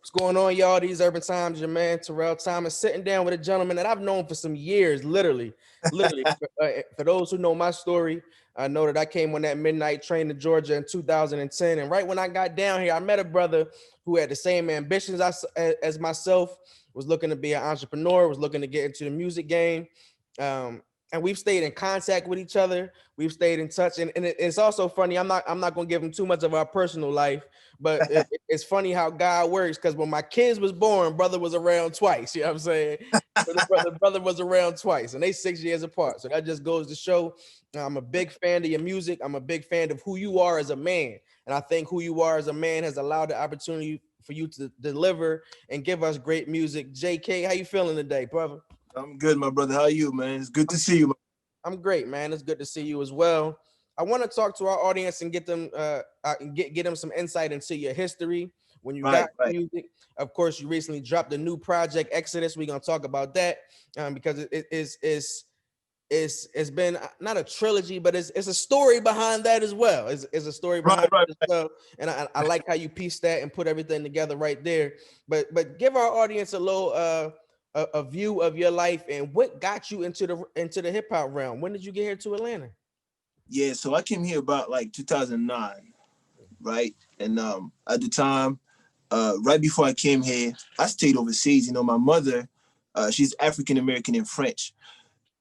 What's going on, y'all? These Urban Times, your man Terrell Thomas, sitting down with a gentleman that I've known for some years, literally. For those who know my story, I know that I came on that midnight train to Georgia in 2010, and right when I got down here, I met a brother who had the same ambitions as myself, was looking to be an entrepreneur, was looking to get into the music game. And we've stayed in contact with each other. We've stayed in touch, and it's also funny. I'm not gonna give him too much of our personal life, but it's funny how God works. Because when my kids was born, brother was around twice. You know what I'm saying? So the brother was around twice, and they 6 years apart. So that just goes to show I'm a big fan of your music. I'm a big fan of who you are as a man, and I think who you are as a man has allowed the opportunity for you to deliver and give us great music. JK, how you feeling today, brother? I'm good, my brother. How are you, man? It's good to see you. I'm great, man. It's good to see you as well. I want to talk to our audience and get them get them some insight into your history when you Right, got right. music. Of course, you recently dropped a new project, Exodus. We're gonna talk about that because it's been not a trilogy, but it's a story behind that as well. It's a story Right, behind right, that as right. well, and I like how you piece that and put everything together right there. But give our audience a little a view of your life and what got you into the hip hop realm. When did you get here to Atlanta? Yeah, so I came here about like 2009, right? And at the time, right before I came here, I stayed overseas. You know, my mother, she's African American and French,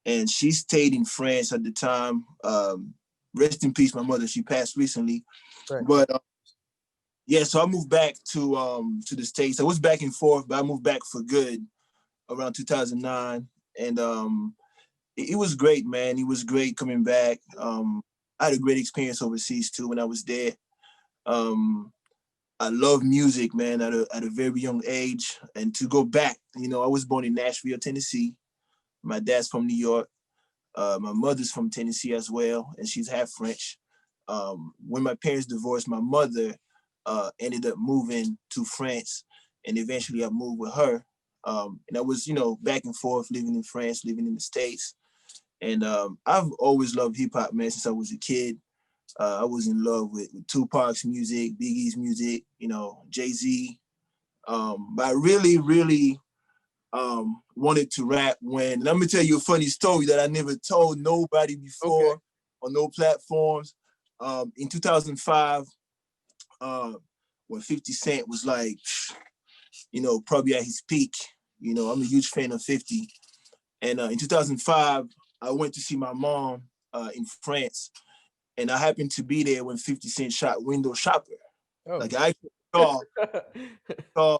and she stayed in France at the time. Rest in peace, my mother. She passed recently, Right. but yeah, so I moved back to the States. I was back and forth, but I moved back for good around 2009, and it was great, man. It was great coming back. I had a great experience overseas too when I was there. Um, I love music, man, at a very young age. And to go back, you know, I was born in Nashville, Tennessee. My dad's from New York. My mother's from Tennessee as well, and she's half French. When my parents divorced, my mother ended up moving to France, and eventually I moved with her. And I was, you know, back and forth, living in France, living in the States. And I've always loved hip hop, man, since I was a kid. I was in love with Tupac's music, Biggie's music, you know, Jay-Z. But I really wanted to rap when, let me tell you a funny story that I never told nobody Okay. before on no platforms. In 2005, when 50 Cent was like, you know, probably at his peak, you know, I'm a huge fan of 50. And in 2005, I went to see my mom in France, and I happened to be there when 50 Cent shot Window Shopper. Oh. Like I saw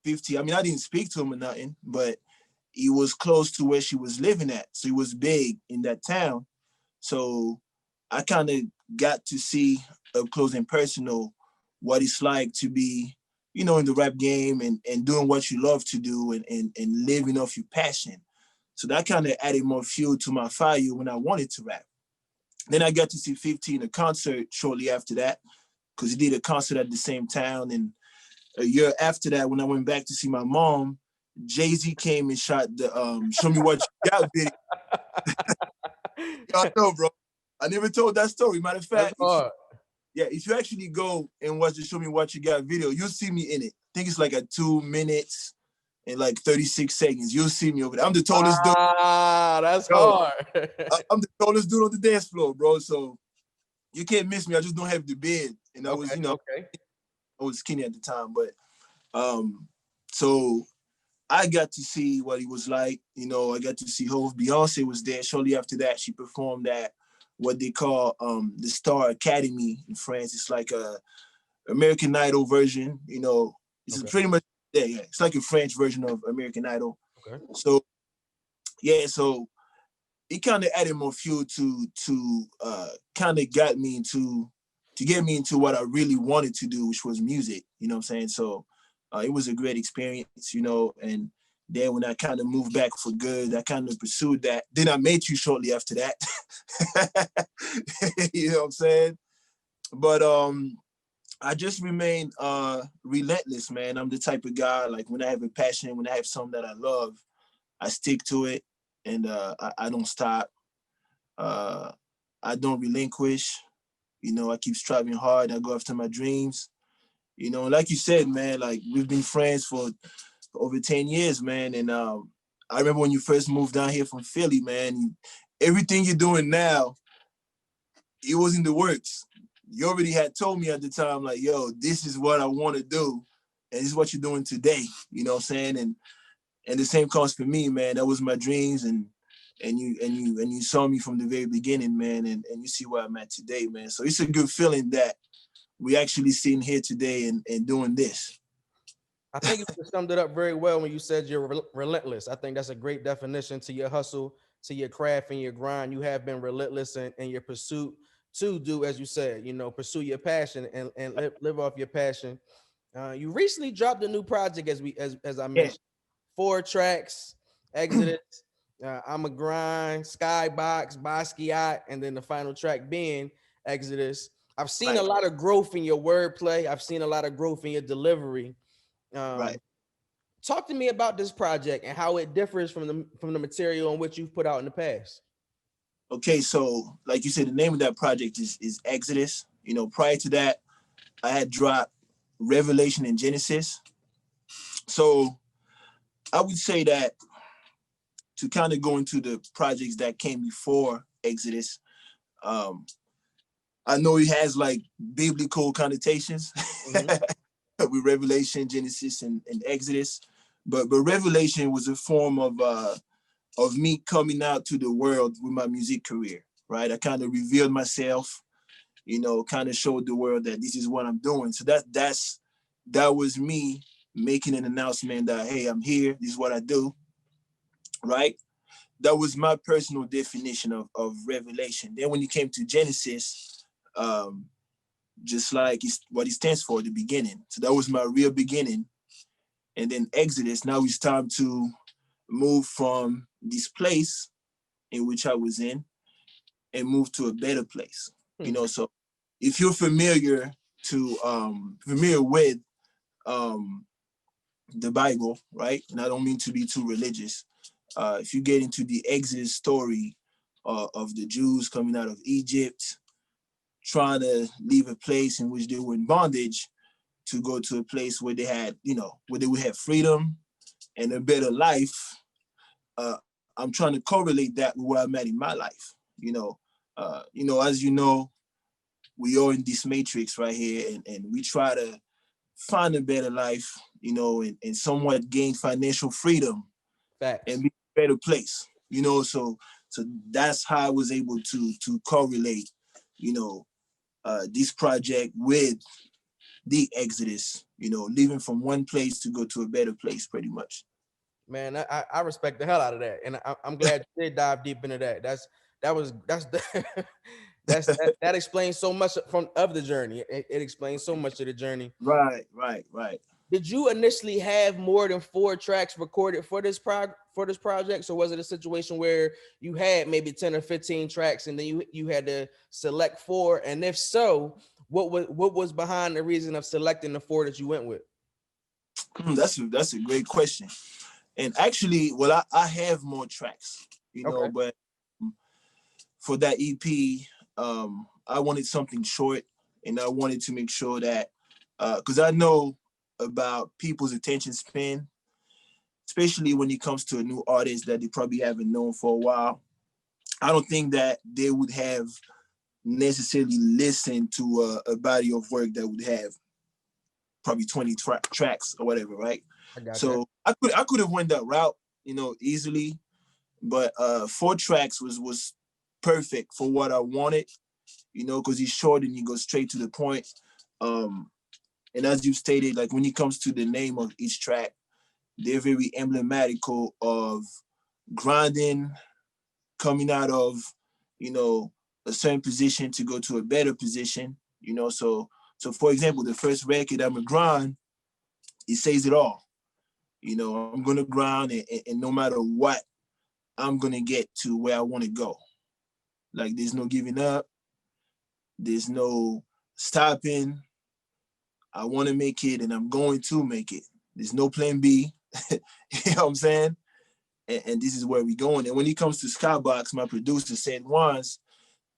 50. I mean, I didn't speak to him or nothing, but he was close to where she was living at. So he was big in that town. So I kind of got to see up close and personal what it's like to be, you know, in the rap game and doing what you love to do and living off your passion. So that kind of added more fuel to my fire when I wanted to rap. Then I got to see 50 in a concert shortly after that, because he did a concert at the same town. And a year after that, when I went back to see my mom, Jay-Z came and shot the Show Me What You Got video. I know, bro. I never told that story. Matter of That's fact, hard. if you actually go and watch the Show Me What You Got video, you'll see me in it. I think it's like at 2 minutes and like 36 seconds. You'll see me over there. I'm the tallest dude. That's Yo, hard. I'm the tallest dude on the dance floor, bro. So you can't miss me. I just don't have the beard. And I was, Okay. you know, Okay. I was skinny at the time. But so I got to see what it was like. You know, I got to see Hov. Beyonce was there. Shortly after that, she performed at what they call the Star Academy in France. It's like a American Idol version. You know, it's Okay. pretty much yeah. It's like a French version of American Idol. Okay. So yeah, so it kind of added more fuel to kind of got me into to get me into what I really wanted to do, which was music. You know what I'm saying? So it was a great experience, you know. And then when I kind of moved back for good, I kind of pursued that. Then I met you shortly after that. You know what I'm saying? But I just remain relentless, man. I'm the type of guy, like when I have a passion, when I have something that I love, I stick to it, and I don't stop. Uh, I don't relinquish. You know, I keep striving hard. I go after my dreams. You know, like you said, man, like we've been friends for over 10 years, man. And I remember when you first moved down here from Philly, man, everything you're doing now, it was in the works. You already had told me at the time, like, yo, this is what I want to do. And this is what you're doing today. You know what I'm saying? And the same comes for me, man. That was my dreams, and you saw me from the very beginning, man, and you see where I'm at today, man. So it's a good feeling that we actually sitting here today and doing this. I think you summed it up very well when you said you're relentless. I think that's a great definition to your hustle, to your craft and your grind. You have been relentless in your pursuit to do, as you said, you know, pursue your passion and live off your passion. You recently dropped a new project, as I Yeah, mentioned, 4 tracks, Exodus, I'm a Grind, Skybox, Basquiat, and then the final track being Exodus. I've seen a right, lot of growth in your wordplay. I've seen a lot of growth in your delivery. right. Um, Talk to me about this project and how it differs from the material in which you've put out in the past. Okay, so like you said, the name of that project is Exodus. You know, prior to that, I had dropped Revelation and Genesis. So I would say that to kind of go into the projects that came before Exodus, um, I know it has like biblical connotations Mm-hmm. with Revelation, Genesis, and Exodus, but Revelation was a form of me coming out to the world with my music career. Right, I kind of revealed myself, you know, kind of showed the world that this is what I'm doing. So that was me making an announcement that, hey, I'm here. This is what I do. Right. That was my personal definition of revelation. Then when it came to Genesis, um, just like what it stands for, the beginning. So that was my real beginning. And then Exodus, now it's time to move from this place in which I was in and move to a better place. You Hmm. know, so if you're familiar with um, the Bible, right? And I don't mean to be too religious. If you get into the Exodus story of the Jews coming out of Egypt, trying to leave a place in which they were in bondage to go to a place where they had, you know, where they would have freedom and a better life. I'm trying to correlate that with where I'm at in my life. As you know, we are in this matrix right here, and we try to find a better life, you know, and somewhat gain financial freedom and Facts. be in a better place, you know. So that's how I was able to correlate, you know, this project with the Exodus, you know, leaving from one place to go to a better place, pretty much. Man, I respect the hell out of that, and I'm glad you did dive deep into that. That's that explains so much of the journey. It explains so much of the journey. Right, right, right. Did you initially have more than 4 tracks recorded for this project? So was it a situation where you had maybe 10 or 15 tracks and then you had to select 4? And if so, what was behind the reason of selecting the 4 that you went with? That's a great question. And actually, well, I have more tracks, you know, Okay. but for that EP, I wanted something short, and I wanted to make sure that because I know about people's attention span, especially when it comes to a new artist that they probably haven't known for a while. I don't think that they would have necessarily listened to a body of work that would have probably 20 tracks or whatever, right? I got that. So I could have went that route, you know, easily, but 4 tracks was perfect for what I wanted, you know, because he's short and he goes straight to the point. Um, and as you stated, like when it comes to the name of each track, they're very emblematical of grinding, coming out of, you know, a certain position to go to a better position, you know. So for example, the first record, I'm a grind, it says it all. You know, I'm gonna grind, and no matter what, I'm gonna get to where I want to go. Like there's no giving up, there's no stopping. I want to make it, and I'm going to make it. There's no plan B. You know what I'm saying? And this is where we're going. And when it comes to Skybox, my producer said once,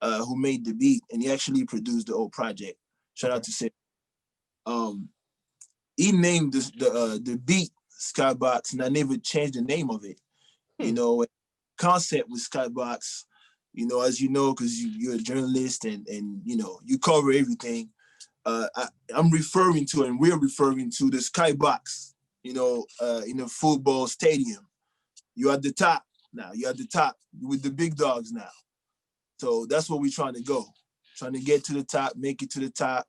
who made the beat, and he actually produced the whole project. Shout Okay. out to Sid. Um, he named the beat Skybox, and I never changed the name of it. You Hmm. know, concept with Skybox. You know, as you know, because you're a journalist and you know you cover everything. I'm referring to, and we're referring to the skybox, you know, in a football stadium. You're at the top now. You're at the top with the big dogs now. So that's what we're trying to go. Trying to get to the top, make it to the top,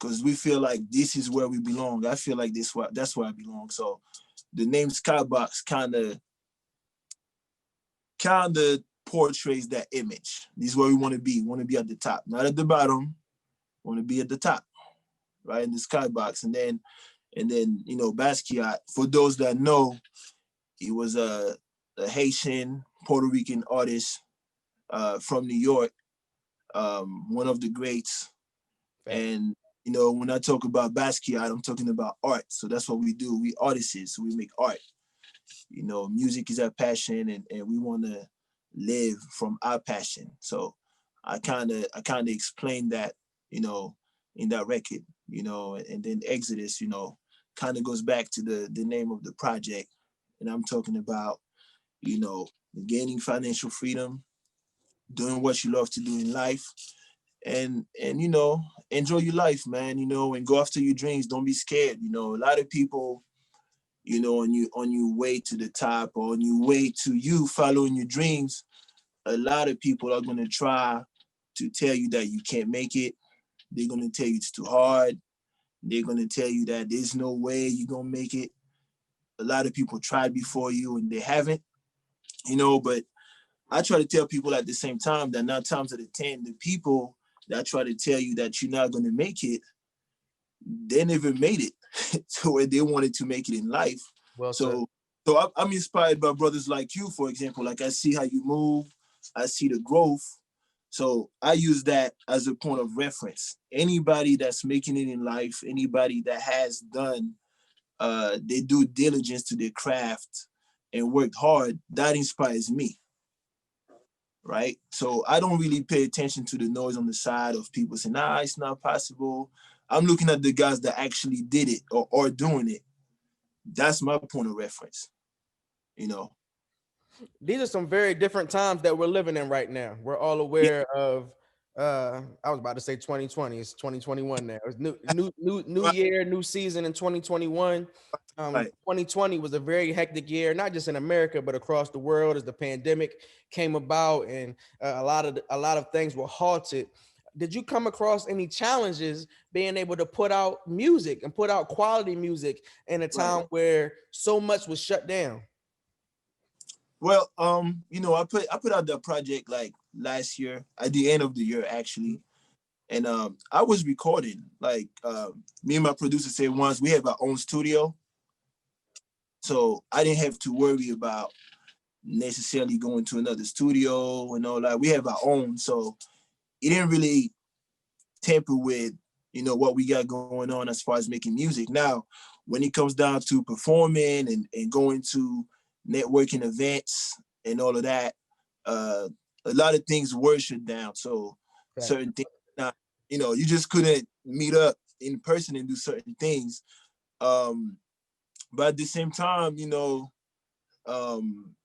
because we feel like this is where we belong. I feel like that's where I belong. So the name Skybox kind of portrays that image. This is where we want to be. We want to be at the top, not at the bottom. We want to be at the top, right in the skybox, and then you know Basquiat. For those that know, he was a Haitian Puerto Rican artist from New York, one of the greats. Fact. And you know, when I talk about Basquiat, I'm talking about art. So that's what we do. We artists, so we make art. You know, music is our passion, and we want to live from our passion. So I kind of explained that, you know, in that record, you know, and then Exodus, you know, kind of goes back to the name of the project, and I'm talking about, you know, gaining financial freedom, doing what you love to do in life, and you know, enjoy your life, man. You know, and go after your dreams. Don't be scared. You know, a lot of people, you know, on your way to the top or on your way to you following your dreams, a lot of people are gonna try to tell you that you can't make it. They're gonna tell you it's too hard. They're gonna tell you that there's no way you're gonna make it. A lot of people tried before you and they haven't, you know, but I try to tell people at the same time that 9 times out of 10, the people that try to tell you that you're not gonna make it, they never made it to where they wanted to make it in life. Well said. So, I'm inspired by brothers like you, for example. Like I see how you move, I see the growth. So I use that as a point of reference. Anybody that's making it in life, anybody that has done their due diligence to their craft and worked hard, that inspires me, right? So I don't really pay attention to the noise on the side of people saying, nah, it's not possible. I'm looking at the guys that actually did it or are doing it. That's my point of reference, you know. These are some very different times that we're living in right now. We're all Yeah, aware of I was about to say 2020, it's 2021 now. It's new right, year, new season in 2021. right. 2020 was a very hectic year, not just in America, but across the world as the pandemic came about and a lot of things were halted. Did you come across any challenges being able to put out music and put out quality music in a Right. time where so much was shut down? Well, you know, I put out that project like last year, at the end of the year actually. And I was recording. Like me and my producer said once we have our own studio. So I didn't have to worry about necessarily going to another studio and all that. We have our own. So it didn't really tamper with, you know, what we got going on as far as making music. Now, when it comes down to performing and going to networking events and all of that, uh, a lot of things were shut down. So Fact. certain things, not, you know, you just couldn't meet up in person and do certain things. Um, but at the same time, you know, um,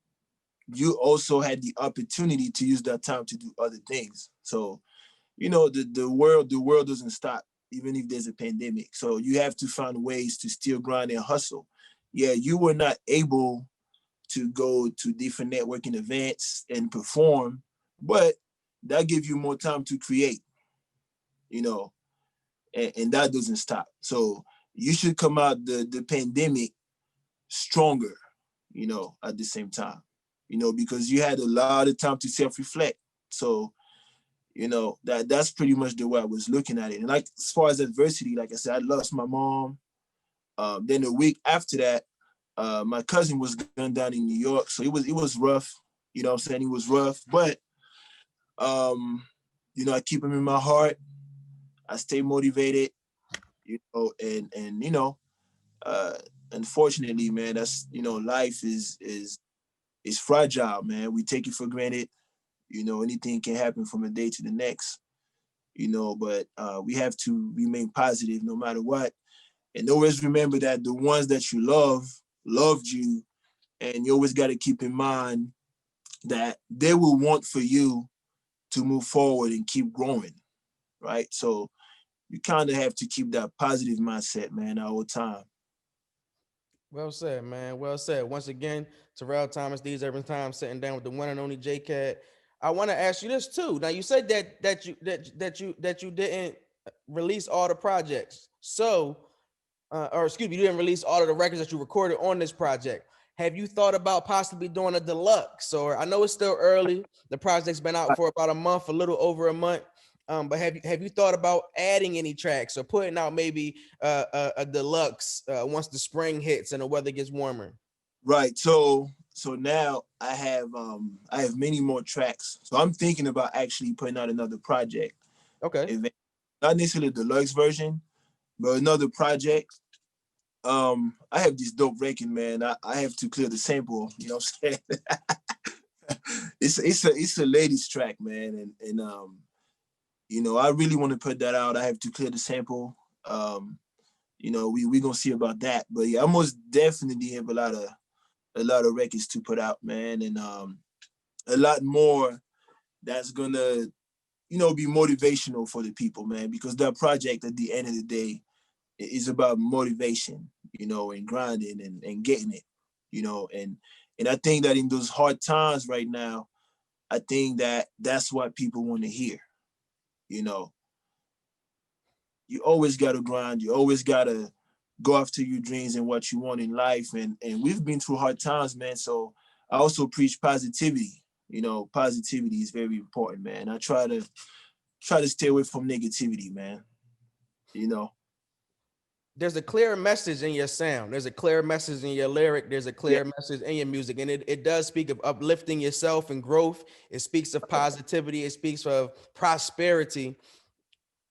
you also had the opportunity to use that time to do other things. So you know the world doesn't stop even if there's a pandemic, so you have to find ways to still grind and hustle. Yeah, you were not able to go to different networking events and perform, but that gives you more time to create, you know, and that doesn't stop. So you should come out the pandemic stronger, you know, at the same time, you know, because you had a lot of time to self-reflect. So you know, that's pretty much the way I was looking at it. And like as far as adversity, like I said, I lost my mom. Then a week after that, my cousin was gunned down in New York. So it was rough. You know what I'm saying? It was rough. But um, you know, I keep him in my heart. I stay motivated, you know, and you know, uh unfortunately, man, that's you know, life is fragile, man. We take it for granted. You know, anything can happen from a day to the next, you know, but we have to remain positive no matter what. And always remember that the ones that you loved you, and you always got to keep in mind that they will want for you to move forward and keep growing, right? So you kind of have to keep that positive mindset, man, all the time. Well said, man. Well said. Once again, Terrell Thomas, These Urban Times, sitting down with the one and only J Kad. I want to ask you this too. Now, you said that you didn't release all the projects. So, or excuse me, you didn't release all of the records that you recorded on this project. Have you thought about possibly doing a deluxe? Or I know it's still early. The project's been out for about a month, a little over a month. But have you thought about adding any tracks or putting out maybe a deluxe once the spring hits and the weather gets warmer? Right. So now I have many more tracks. So I'm thinking about actually putting out another project. Okay. Not necessarily the deluxe version, but another project. I have this dope record, man. I have to clear the sample, you know what I'm saying? It's a ladies track, man. And you know, I really want to put that out. I have to clear the sample. You know, we gonna see about that. But yeah, I most definitely have a lot of records to put out, man, and a lot more that's gonna, you know, be motivational for the people, man, because that project at the end of the day is about motivation, you know, and grinding and getting it, you know, and I think that in those hard times right now, I think that that's what people want to hear, you know. You always got to grind. You always got to go after your dreams and what you want in life. And we've been through hard times, man. So I also preach positivity. You know, positivity is very important, man. I try to stay away from negativity, man. You know. There's a clear message in your sound. There's a clear message in your lyric. There's a Yeah. clear message in your music. And it does speak of uplifting yourself and growth. It speaks of positivity. It speaks of prosperity.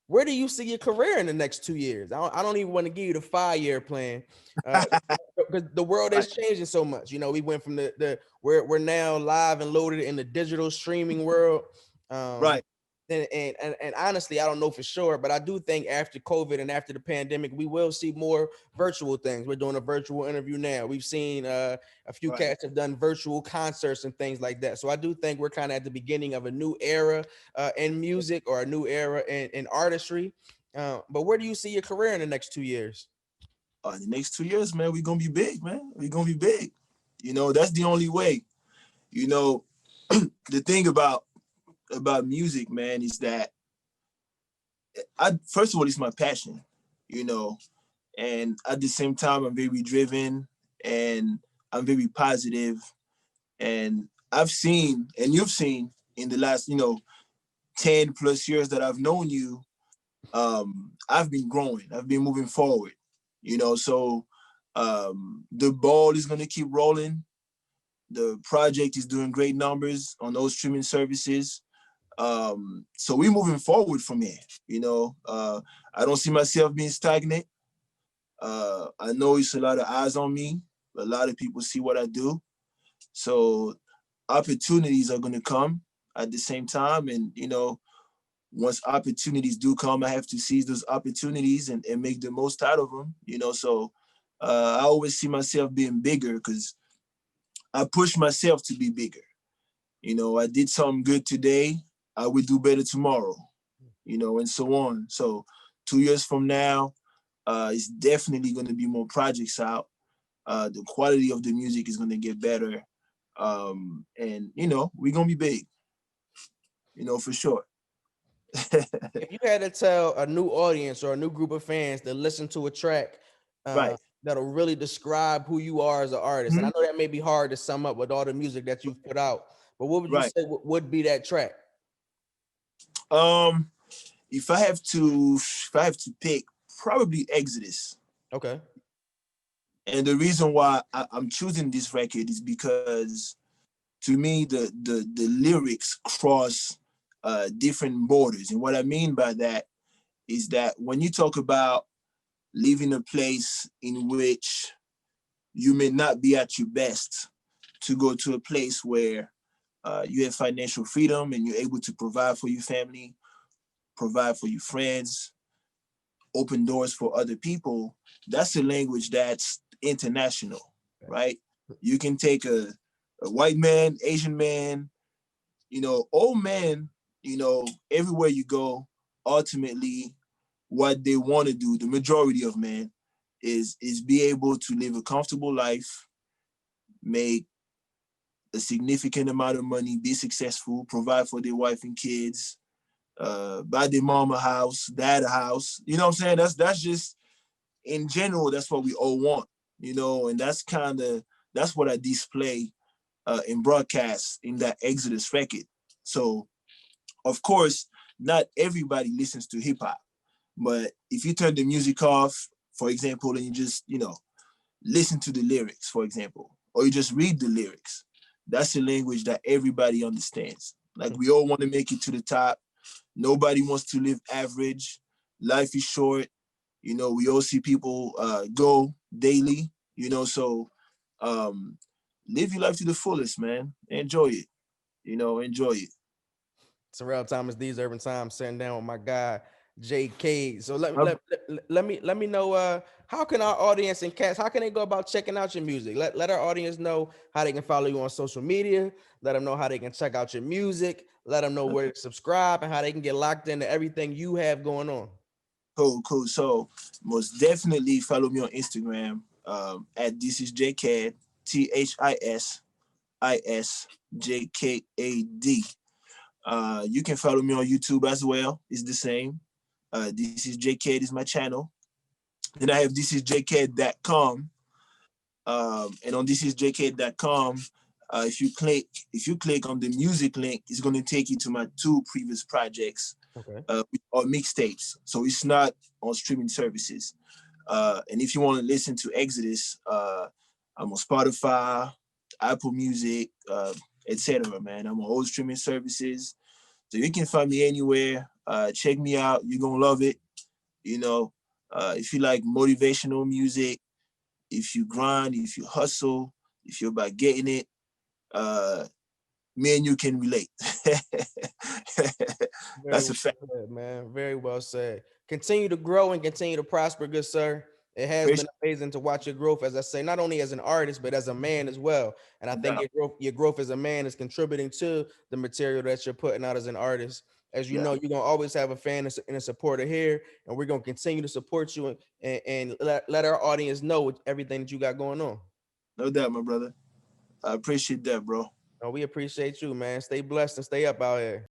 Where do you see your career in the next 2 years? I don't even want to give you the 5-year plan, because the world Right. is changing so much. You know, we went from we're now live and loaded in the digital streaming world. Um, Right. and honestly, I don't know for sure, but I do think after COVID and after the pandemic, we will see more virtual things. We're doing a virtual interview now. We've seen a few Right. cats have done virtual concerts and things like that. So I do think we're kind of at the beginning of a new era in music, or a new era in artistry. But where do you see your career in the next 2 years? The next 2 years, man, we're gonna be big, man. We're gonna be big. You know, that's the only way. You know, the thing about music, man, is that I first of all, it's my passion, you know, and at the same time, I'm very driven and I'm very positive, and I've seen and you've seen in the last, you know, 10 plus years that I've known you, I've been growing, I've been moving forward, you know, so the ball is gonna keep rolling. The project is doing great numbers on those streaming services. So we're moving forward from here. You know, I don't see myself being stagnant. I know it's a lot of eyes on me. A lot of people see what I do. So opportunities are going to come at the same time. And, you know, once opportunities do come, I have to seize those opportunities and make the most out of them, you know. So I always see myself being bigger because I push myself to be bigger. You know, I did something good today, I will do better tomorrow, you know, and so on. So 2 years from now, it's definitely going to be more projects out. The quality of the music is going to get better. And, you know, we're going to be big, you know, for sure. If you had to tell a new audience or a new group of fans to listen to a track Right. that'll really describe who you are as an artist, and I Mhm. know that may be hard to sum up with all the music that you've put out, but what would you Right. say would be that track? Um, if I have to pick, probably Exodus. Okay. And the reason why I'm choosing this record is because to me the lyrics cross different borders. And what I mean by that is that when you talk about leaving a place in which you may not be at your best to go to a place where you have financial freedom and you're able to provide for your family, provide for your friends, open doors for other people, that's a language that's international, right? You can take a white man, Asian man, old man, everywhere you go, ultimately what they want to do, the majority of men, is be able to live a comfortable life, make a significant amount of money, be successful, provide for their wife and kids, buy their mom a house, dad a house. You know what I'm saying? That's just in general, that's what we all want, and that's what I display in broadcast in that Exodus record. So of course, not everybody listens to hip hop, but if you turn the music off, for example, and you just, listen to the lyrics, for example, or you just read the lyrics, that's a language that everybody understands. Like we all want to make it to the top. Nobody wants to live average. Life is short. We all see people go daily, so um, live your life to the fullest, man. Enjoy it. Enjoy it. Terrell Thomas, These Urban Times, sitting down with my guy J Kad. So let, My, let, let, let me know how can our audience and cats, how can they go about checking out your music? Let our audience know how they can follow you on social media. Let them know how they can check out your music. Let them know where to subscribe and how they can get locked into everything you have going on. cool. So most definitely follow me on Instagram at This Is J Kad, ThisIsJKad. You can follow me on YouTube as well. It's the same. This is J Kad is my channel. Then I have ThisIsJKad.com. And on ThisIsJKad.com, if you click on the music link, it's going to take you to my two previous projects Okay. or mixtapes. So it's not on streaming services. And if you want to listen to Exodus, I'm on Spotify, Apple Music, etc. Man, I'm on all streaming services, so you can find me anywhere. Check me out. You're gonna love it. You know, if you like motivational music, if you grind, if you hustle, if you're about getting it, uh, me and you can relate. Very That's a well fact. said, man. Very well said. Continue to grow and continue to prosper, good sir. It has been Appreciate amazing to watch your growth, as I say, not only as an artist, but as a man as well. And I think that. your growth as a man is contributing to the material that you're putting out as an artist. As you Yeah, know, you're gonna always have a fan and a supporter here, and we're gonna continue to support you and let our audience know everything that you got going on. no doubt, my brother. I appreciate that, bro. We appreciate you, man. Stay blessed and stay up out here.